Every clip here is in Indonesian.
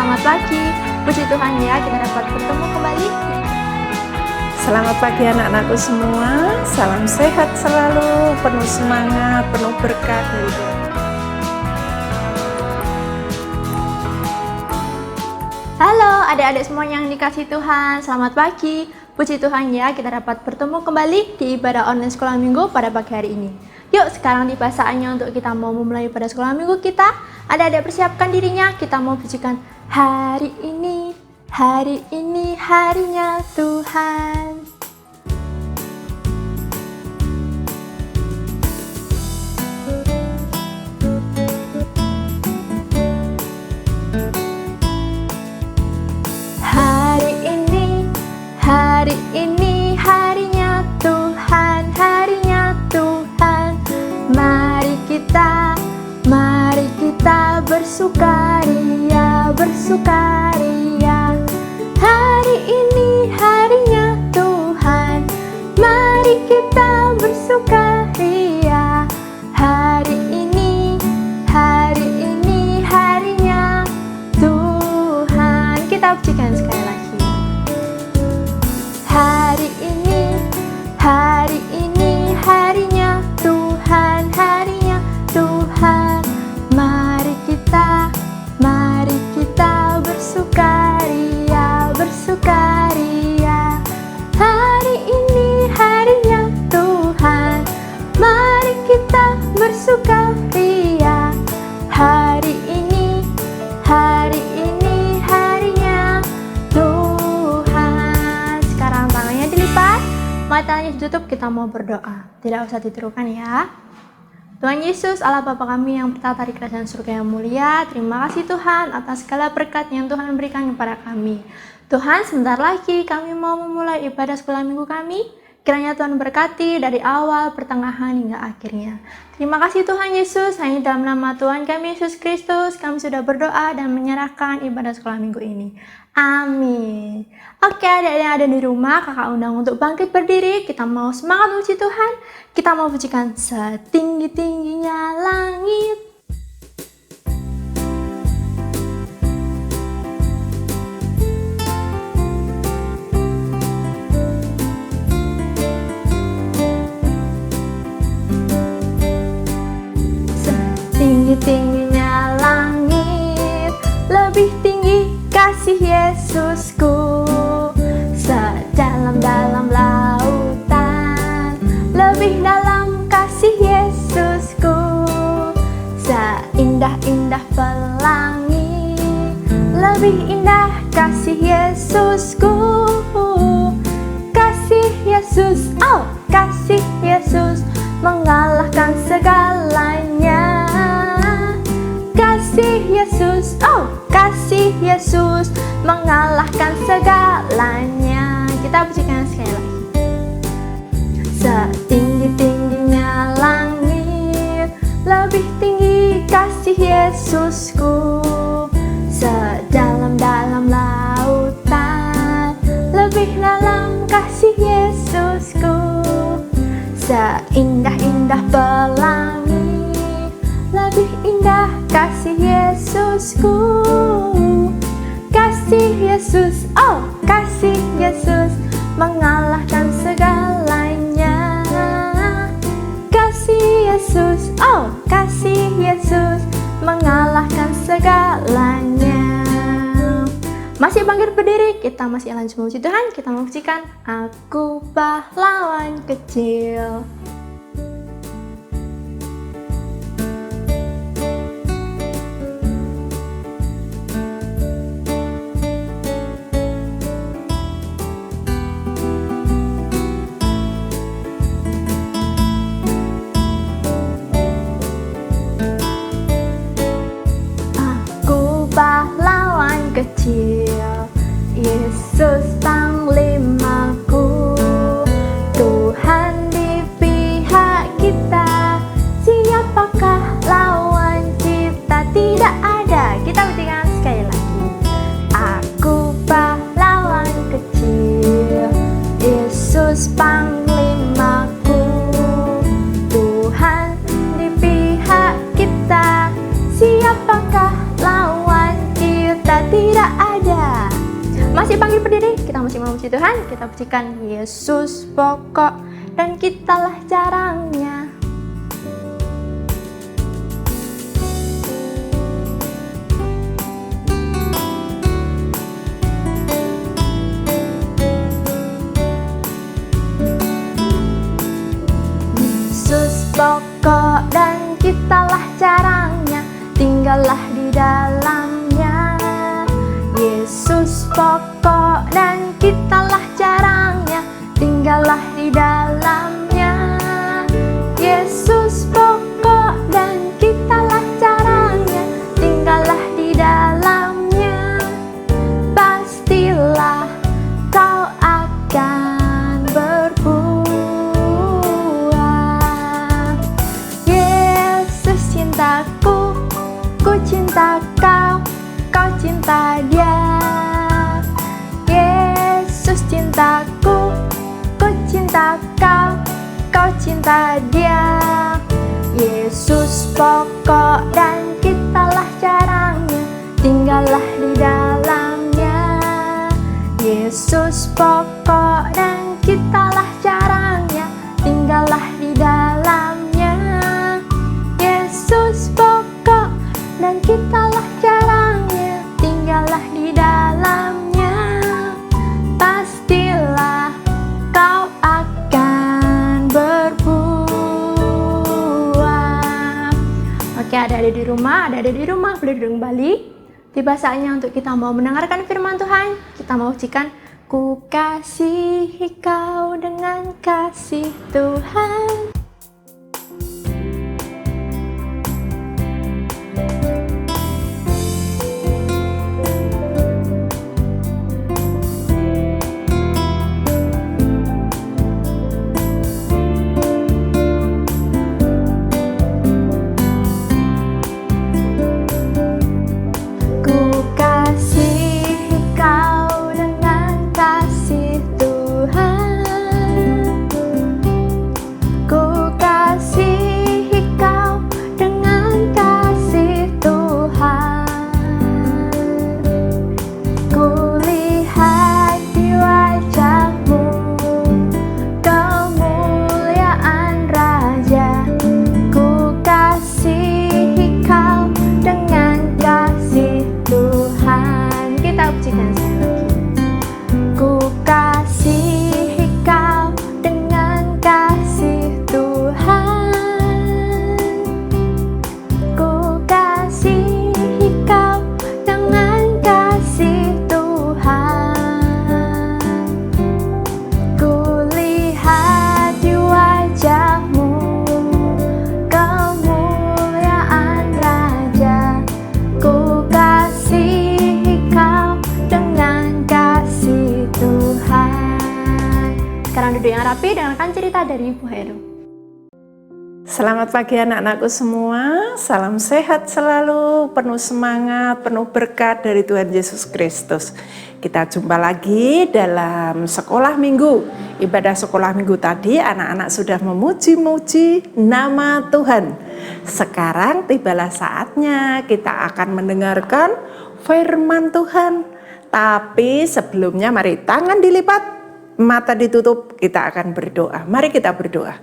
selamat pagi. Puji Tuhan ya, kita dapat bertemu kembali. Selamat pagi anak-anakku semua. Salam sehat selalu, penuh semangat, penuh berkat dari Tuhan. Halo adik-adik semua yang dikasih Tuhan, selamat pagi. Puji Tuhan ya, kita dapat bertemu kembali di ibadah online sekolah minggu pada pagi hari ini. Yuk sekarang tiba saatnya untuk kita mau memulai ibadah sekolah minggu kita. Adik-adik persiapkan dirinya, kita mau pujikan hari ini harinya Tuhan. Hari ini harinya Tuhan, harinya Tuhan. Mari kita bersukaria, bersukaria. Hari ini harinya Tuhan, mari kita bersukaria. Hari ini harinya Tuhan. Kita pujikan sekali lagi. Hari ini harinya Tuhan, harinya Tuhan. Mari kita bersukaria, bersukaria. Hari ini harinya Tuhan, mari kita bersukaria. Hari ini harinya Tuhan. Sekarang tangannya dilipat, matanya ditutup, kita mau berdoa. Tidak usah ditirukan ya. Tuhan Yesus, Allah Bapa kami yang bertata di kerajaan surga yang mulia, terima kasih Tuhan atas segala berkat yang Tuhan berikan kepada kami. Tuhan, sebentar lagi kami mau memulai ibadah sekolah minggu kami. Kiranya Tuhan berkati dari awal, pertengahan, hingga akhirnya. Terima kasih Tuhan Yesus, hanya dalam nama Tuhan kami Yesus Kristus, kami sudah berdoa dan menyerahkan ibadah sekolah minggu ini. Amin. Oke, adik-adik yang ada di rumah, kakak undang untuk bangkit berdiri. Kita mau semangat memuji Tuhan. Kita mau pujikan setinggi-tingginya langit. Setinggi-tingginya langit, lebih tinggi kasih Yesusku. Sedalam-dalam lautan, lebih dalam kasih Yesusku. Seindah-indah pelangi, lebih indah kasih Yesusku. Kasih Yesus, oh kasih Yesus mengalahkan segalanya. Kasih Yesus, oh kasih Yesus mengalahkan segalanya. Kita pujikan sekali lagi. Setinggi-tingginya langit, lebih tinggi kasih Yesusku. Sedalam-dalam lautan, lebih dalam kasih Yesusku. Seindah-indah pelangi, lebih indah kasih Yesusku. Kasih Yesus, oh kasih Yesus mengalahkan segalanya. Kasih Yesus, oh kasih Yesus mengalahkan segalanya. Masih bangkit berdiri, kita masih lanjut memuji Tuhan. Kita memujikan Aku Pahlawan Kecil. Pahlawan kecil, Yesus panglimaku, Tuhan di pihak kita, siapakah lawan kita? Tidak ada. Kita buktikan sekali lagi. Aku pahlawan kecil, Yesus panglimaku, Tuhan di pihak kita, siapakah lawan kita? Tidak sambil berdiri, kita masih memuji Tuhan. Kita pujikan Yesus pokok dan kitalah jarangnya. Yesus pokok dan kitalah jarangnya, tinggallah di dalamnya. Yesus pokok dan kitalah jarangnya, tinggallah di dalamnya. Yesus pokok dan kitalah jarangnya, tinggallah di dalamnya. Pastilah kau akan berbuah. Yesus cintaku, ku cinta kau, kau cinta dia. Yesus cintaku, ku cinta kau, kau cinta dia. Yesus pokok dan kitalah jarangnya, tinggallah di dalamnya. Yesus pokok dan kitalah jarangnya, tinggallah di dalamnya. Yesus pokok dan kitalah jarangnya, tinggallah di dalamnya. Pastilah kau akan berbuah. Oke, ada di rumah, boleh duduk kembali. Tiba saatnya untuk kita mau mendengarkan firman Tuhan. Kita mau ujikan, ku kasihi kau dengan kasih Tuhan. Rapi dengarkan cerita dari Ibu Heru. Selamat pagi anak-anakku semua, salam sehat selalu, penuh semangat, penuh berkat dari Tuhan Yesus Kristus. Kita jumpa lagi dalam sekolah minggu. Ibadah sekolah minggu tadi anak-anak sudah memuji-muji nama Tuhan. Sekarang tibalah saatnya kita akan mendengarkan firman Tuhan. Tapi sebelumnya mari tangan dilipat, mata ditutup, kita akan berdoa. Mari kita berdoa.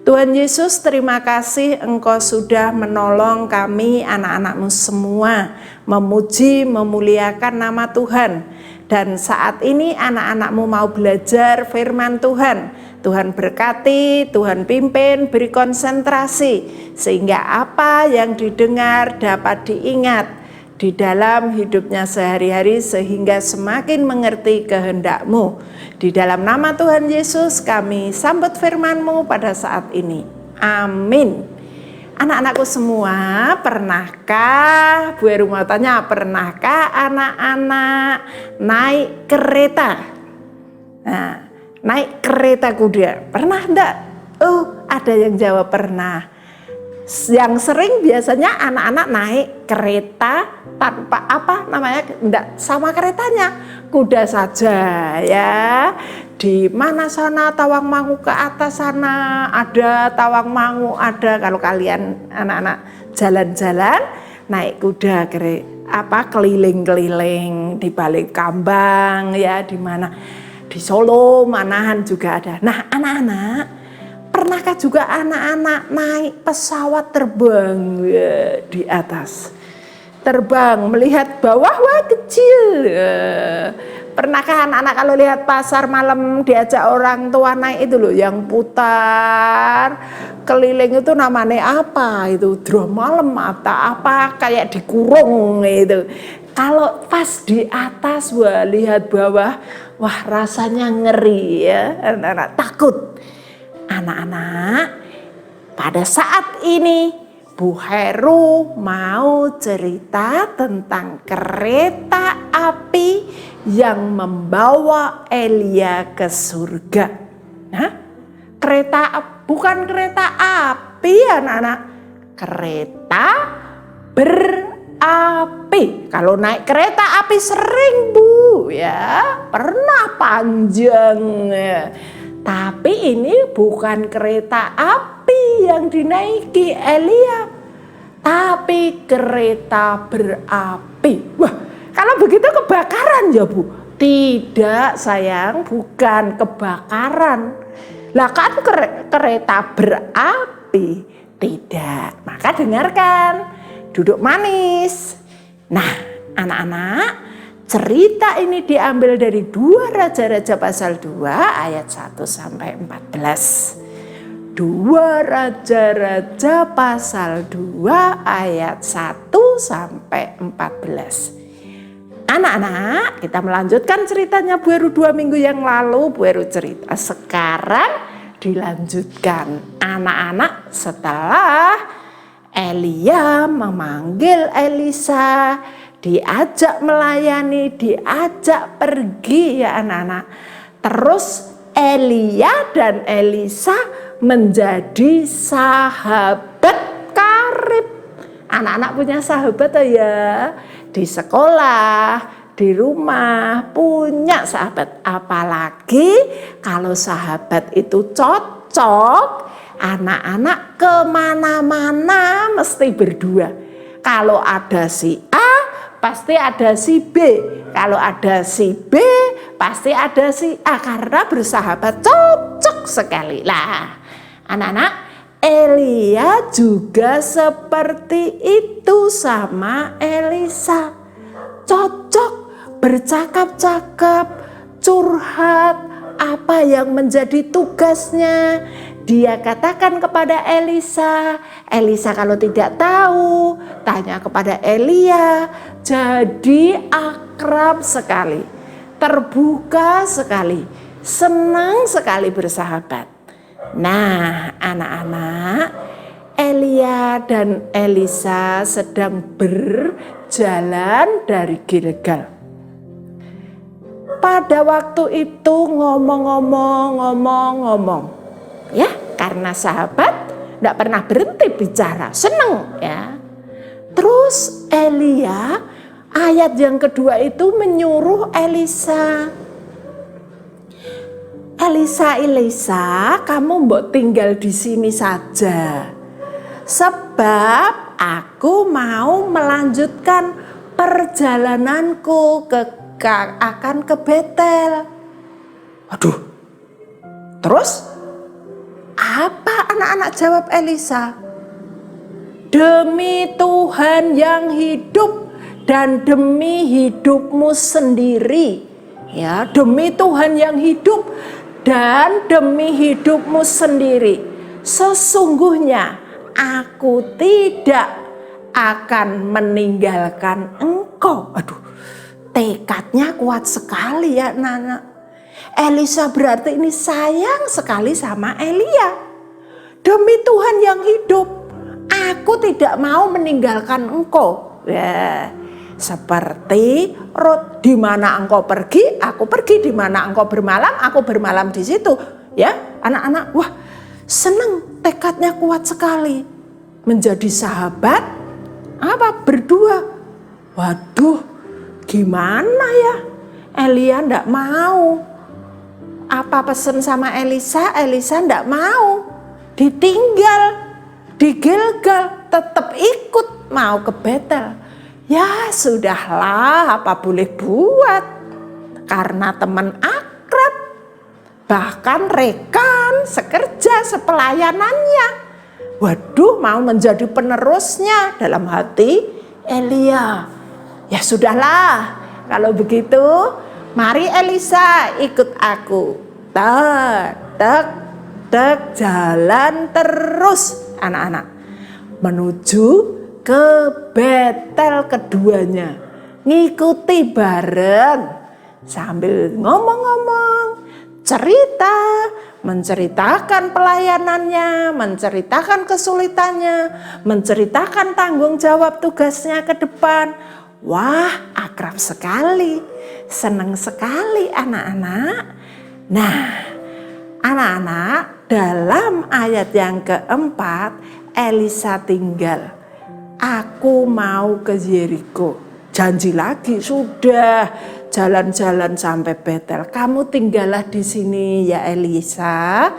Tuhan Yesus, terima kasih Engkau sudah menolong kami anak-anak-Mu semua memuji, memuliakan nama Tuhan. Dan saat ini anak-anak-Mu mau belajar firman Tuhan. Tuhan berkati, Tuhan pimpin, beri konsentrasi sehingga apa yang didengar dapat diingat di dalam hidupnya sehari-hari sehingga semakin mengerti kehendak-Mu. Di dalam nama Tuhan Yesus kami sambut firman-Mu pada saat ini. Amin. Anak-anakku semua, pernahkah, Bu Heru mau tanya, pernahkah anak-anak naik kereta? Nah, naik kereta kuda, pernah enggak? Oh, ada yang jawab pernah. Yang sering biasanya anak-anak naik kereta tanpa enggak sama keretanya, kuda saja ya. Di mana sana Tawangmangu ke atas sana ada Tawangmangu ada. Kalau kalian anak-anak jalan-jalan naik kuda keliling-keliling di balik Kambang ya, di mana di Solo, Manahan juga ada. Nah, anak-anak, pernahkah juga anak-anak naik pesawat terbang ya, di atas? Terbang melihat bawah, wah kecil. Pernahkah anak-anak kalau lihat pasar malam diajak orang tua naik itu loh, yang putar keliling itu namanya apa itu, drum malam atau apa, kayak dikurung itu. Kalau pas di atas, wah lihat bawah, wah rasanya ngeri ya, anak-anak takut. Anak-anak, pada saat ini Bu Heru mau cerita tentang kereta api yang membawa Elia ke surga. Nah, bukan kereta api anak-anak, kereta berapi. Kalau naik kereta api sering Bu ya, pernah panjang ya. Tapi ini bukan kereta api yang dinaiki Elia, tapi kereta berapi. Wah, kalau begitu kebakaran ya Bu? Tidak sayang, bukan kebakaran. Lah kan kereta berapi. Tidak, maka dengarkan, duduk manis. Nah, anak-anak, cerita ini diambil dari 2 Raja-Raja pasal 2 ayat 1 sampai 14. 2 Raja-Raja pasal 2 ayat 1 sampai 14. Anak-anak, kita melanjutkan ceritanya Bu Heru 2 minggu yang lalu. Bu Heru cerita, sekarang dilanjutkan. Anak-anak, setelah Elia memanggil Elisa, diajak melayani, diajak pergi ya anak-anak. Terus Elia dan Elisa menjadi sahabat karib. Anak-anak punya sahabat ya, di sekolah, di rumah punya sahabat. Apalagi kalau sahabat itu cocok, anak-anak kemana-mana mesti berdua. Kalau ada si A, pasti ada si B. Kalau ada si B, pasti ada si A. Karena bersahabat cocok sekali. Lah, anak-anak, Elia juga seperti itu sama Elisa. Cocok, bercakap-cakap, curhat, apa yang menjadi tugasnya. Dia katakan kepada Elisa. Elisa kalau tidak tahu, tanya kepada Elia. Jadi akrab sekali, terbuka sekali, senang sekali bersahabat. Nah, anak-anak, Elia dan Elisa sedang berjalan dari Gilgal. Pada waktu itu ngomong, ya, karena sahabat tidak pernah berhenti bicara, seneng ya. Terus Elia, ayat yang kedua itu menyuruh Elisa, Elisa, kamu mbok tinggal di sini saja. Sebab aku mau melanjutkan perjalananku akan ke Betel. Aduh. Terus apa anak-anak jawab Elisa? Demi Tuhan yang hidup dan demi hidupmu sendiri. Ya, demi Tuhan yang hidup dan demi hidupmu sendiri, sesungguhnya aku tidak akan meninggalkan engkau. Aduh, tekadnya kuat sekali ya anak-anak. Elisa berarti ini sayang sekali sama Elia. Demi Tuhan yang hidup, aku tidak mau meninggalkan engkau. Ya, seperti di mana engkau pergi, aku pergi. Di mana engkau bermalam, aku bermalam di situ. Ya, anak-anak, wah, senang, tekadnya kuat sekali. Menjadi sahabat, berdua. Waduh, gimana ya? Elia ndak mau. Apa pesan sama Elisa? Elisa ndak mau. Ditinggal. di Gilgal tetap ikut mau ke Betel. Ya sudahlah, apa boleh buat, karena teman akrab, bahkan rekan sekerja sepelayanannya. Waduh, mau menjadi penerusnya dalam hati Elia. Ya sudahlah, kalau begitu mari Elisa ikut aku. Tek, jalan terus anak-anak menuju ke Betel keduanya. Ngikuti bareng sambil ngomong-ngomong, cerita, menceritakan pelayanannya, menceritakan kesulitannya, menceritakan tanggung jawab tugasnya ke depan. Wah, akrab sekali, senang sekali anak-anak. Nah, anak-anak, dalam ayat yang keempat, Elisa tinggal. Aku mau ke Yeriko. Janji lagi, sudah jalan-jalan sampai Betel. Kamu tinggallah di sini ya Elisa.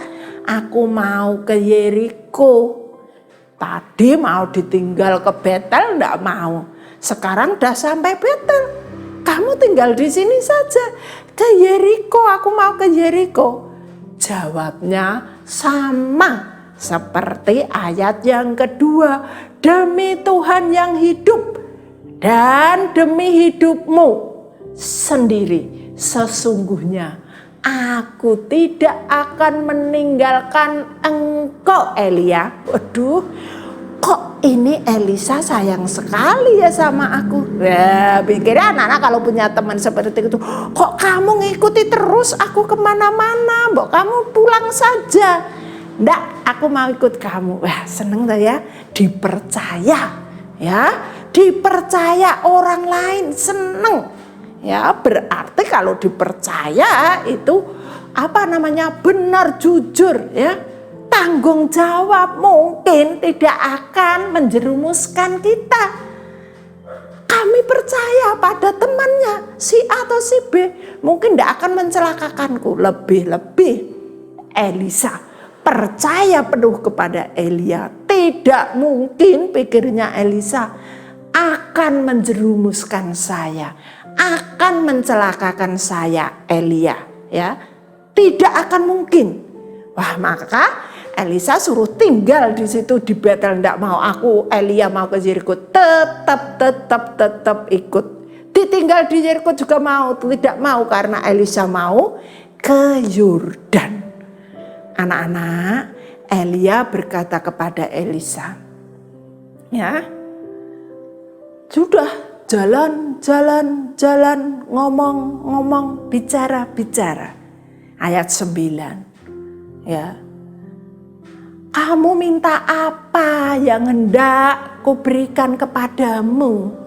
Aku mau ke Yeriko. Tadi mau ditinggal ke Betel, enggak mau. Sekarang udah sampai Betel. Kamu tinggal di sini saja. Ke Yeriko, aku mau ke Yeriko. Jawabnya sama seperti ayat yang kedua. Demi Tuhan yang hidup dan demi hidupmu sendiri, sesungguhnya aku tidak akan meninggalkan engkau Elia. Waduh, kok ini Elisa sayang sekali ya sama aku. Ya, pikirnya anak-anak kalau punya teman seperti itu, kok kamu ngikuti terus aku kemana-mana, mbok kamu pulang saja. Nggak, aku mau ikut kamu. Wah, seneng tuh ya, dipercaya ya, dipercaya orang lain, seneng ya. Berarti kalau dipercaya itu apa namanya, benar, jujur ya, tanggung jawab, mungkin tidak akan menjerumuskan kita. Kami percaya pada temannya si A atau si B, mungkin tidak akan mencelakakanku. Lebih-lebih Elisa percaya penuh kepada Elia. Tidak mungkin, pikirnya Elisa, akan menjerumuskan saya, akan mencelakakan saya Elia ya. Tidak akan mungkin. Wah, maka Elisa suruh tinggal di situ di Betel. Tidak mau, aku Elia mau ke Yeriko. Tetap ikut. Ditinggal di Yeriko juga mau, tidak mau, karena Elisa mau ke Yordan. Anak-anak, Elia berkata kepada Elisa, ya, sudah jalan, ngomong, bicara. Ayat 9, ya. Kamu minta apa yang hendak kuberikan kepadamu?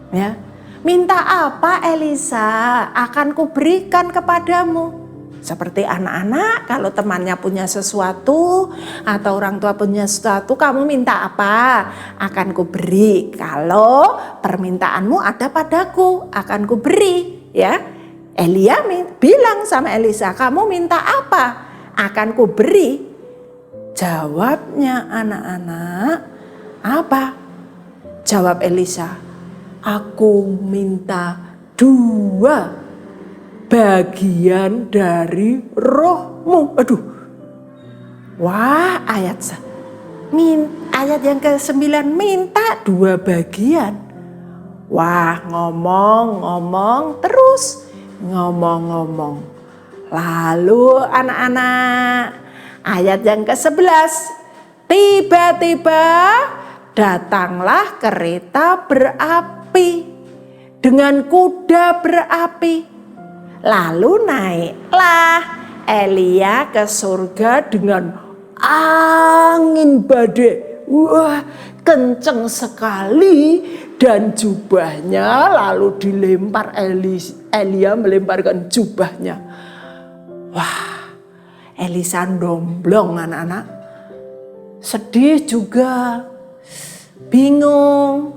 Ya. Minta apa Elisa akan kuberikan kepadamu? Seperti anak-anak, kalau temannya punya sesuatu atau orang tua punya sesuatu, kamu minta apa? Akan kuberi. Kalau permintaanmu ada padaku, akan kuberi. Ya, Elia bilang sama Elisa, kamu minta apa? Akan kuberi. Jawabnya anak-anak, apa? Jawab Elisa, aku minta 2 bagian dari rohmu. Aduh. Wah, ayat yang ke-9, minta 2 bagian. Wah, ngomong terus. Ngomong. Lalu anak-anak, ayat yang ke-11, tiba-tiba datanglah kereta berapi dengan kuda berapi. Lalu naiklah Elia ke surga dengan angin badai. Wah, kenceng sekali, dan jubahnya lalu dilempar. Elia melemparkan jubahnya. Wah, Elisa domblong anak-anak. Sedih juga, bingung,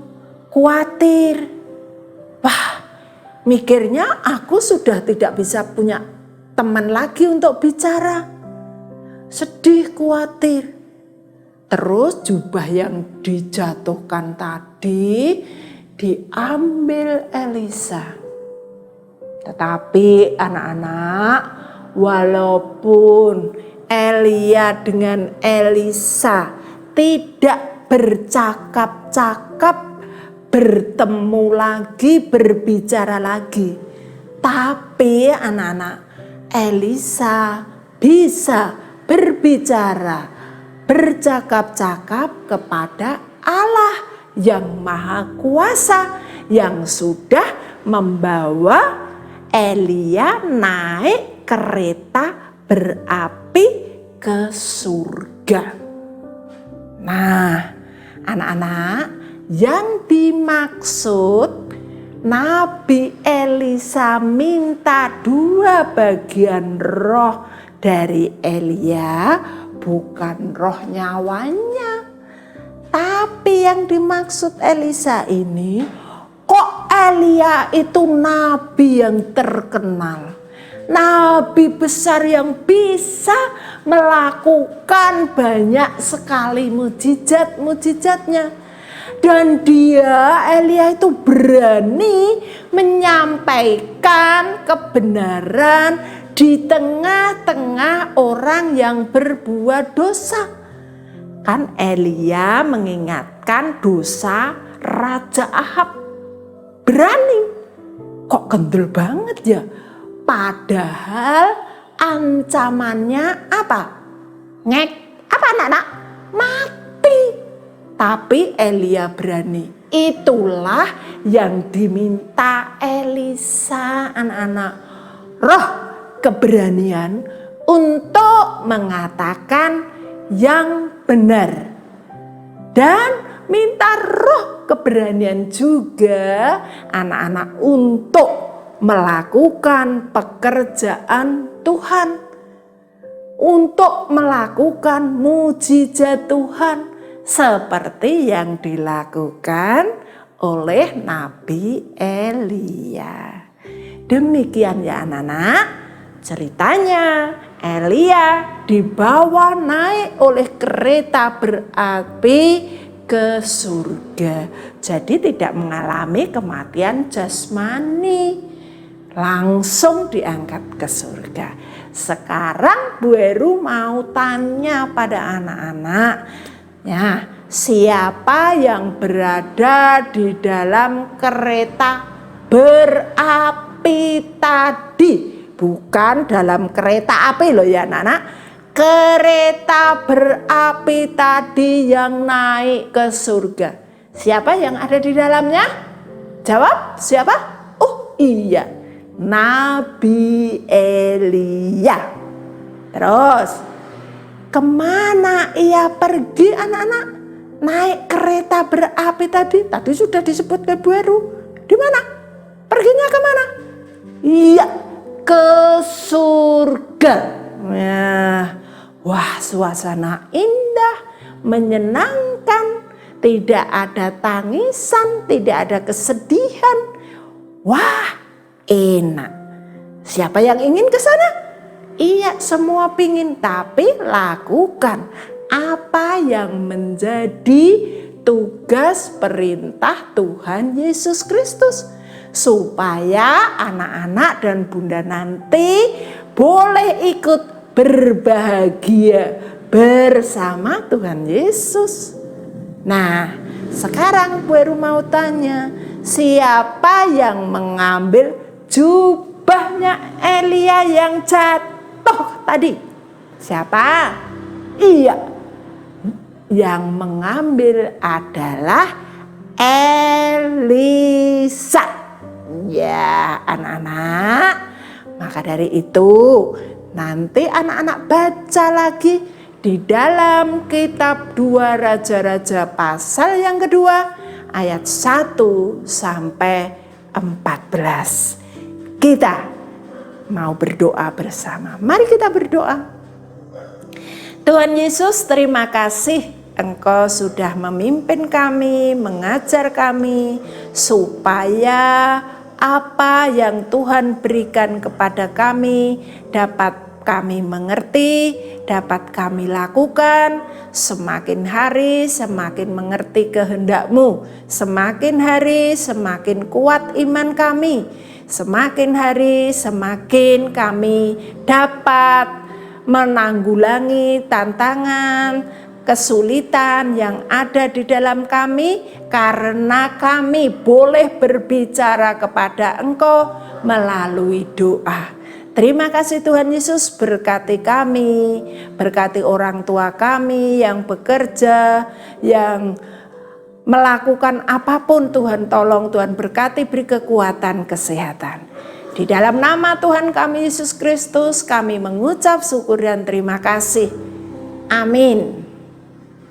khawatir. Wah, mikirnya aku sudah tidak bisa punya teman lagi untuk bicara. Sedih, khawatir. Terus jubah yang dijatuhkan tadi diambil Elisa. Tetapi anak-anak, walaupun Elia dengan Elisa tidak bercakap-cakap, bertemu lagi, berbicara lagi, tapi anak-anak, Elisa bisa berbicara, bercakap-cakap kepada Allah yang Maha Kuasa, yang sudah membawa Elia naik kereta berapi ke surga. Nah, anak-anak, yang dimaksud Nabi Elisa minta 2 bagian roh dari Elia, bukan roh nyawanya. Tapi yang dimaksud Elisa ini, kok Elia itu nabi yang terkenal, nabi besar yang bisa melakukan banyak sekali mujizat-mujizatnya. Dan Elia itu berani menyampaikan kebenaran di tengah-tengah orang yang berbuat dosa. Kan Elia mengingatkan dosa Raja Ahab. Berani. Kok kendel banget ya? Padahal ancamannya apa? Apa anak-anak? Mati. Tapi Elia berani. Itulah yang diminta Elisa, anak-anak. Roh keberanian untuk mengatakan yang benar. Dan minta roh keberanian juga anak-anak untuk melakukan pekerjaan Tuhan. Untuk melakukan mujizat Tuhan. Seperti yang dilakukan oleh Nabi Elia. Demikian ya anak-anak, ceritanya Elia dibawa naik oleh kereta berapi ke surga. Jadi tidak mengalami kematian jasmani, langsung diangkat ke surga. Sekarang Bu Heru mau tanya pada anak-anak, ya, siapa yang berada di dalam kereta berapi tadi? Bukan dalam kereta api loh ya anak-anak. Kereta berapi tadi yang naik ke surga. Siapa yang ada di dalamnya? Jawab, siapa? Oh iya, Nabi Elia. Terus, kemana ia pergi anak-anak? Naik kereta berapi tadi. Tadi sudah disebutkan Bu Heru. Di mana? Perginya kemana? Iya, ke surga. Nah, wah, suasana indah, menyenangkan. Tidak ada tangisan, tidak ada kesedihan. Wah, enak. Siapa yang ingin ke sana? Iya, semua pingin, tapi lakukan apa yang menjadi tugas perintah Tuhan Yesus Kristus. Supaya anak-anak dan bunda nanti boleh ikut berbahagia bersama Tuhan Yesus. Nah, sekarang Bu Heru mau tanya, siapa yang mengambil jubahnya Elia yang jatuh tadi? Siapa? Iya, yang mengambil adalah Elisa. Ya anak-anak, maka dari itu nanti anak-anak baca lagi di dalam kitab 2 Raja-Raja pasal yang kedua ayat 1 sampai 14. Kita mau berdoa bersama. Mari kita berdoa. Tuhan Yesus, terima kasih Engkau sudah memimpin kami, mengajar kami supaya apa yang Tuhan berikan kepada kami dapat kami mengerti, dapat kami lakukan. Semakin hari semakin mengerti kehendak-Mu, semakin hari semakin kuat iman kami, semakin hari semakin kami dapat menanggulangi tantangan, kesulitan yang ada di dalam kami, karena kami boleh berbicara kepada Engkau melalui doa. Terima kasih Tuhan Yesus, berkati kami, berkati orang tua kami yang bekerja, yang melakukan apapun. Tuhan tolong, Tuhan berkati, beri kekuatan, kesehatan. Di dalam nama Tuhan kami Yesus Kristus kami mengucap syukur dan terima kasih. Amin.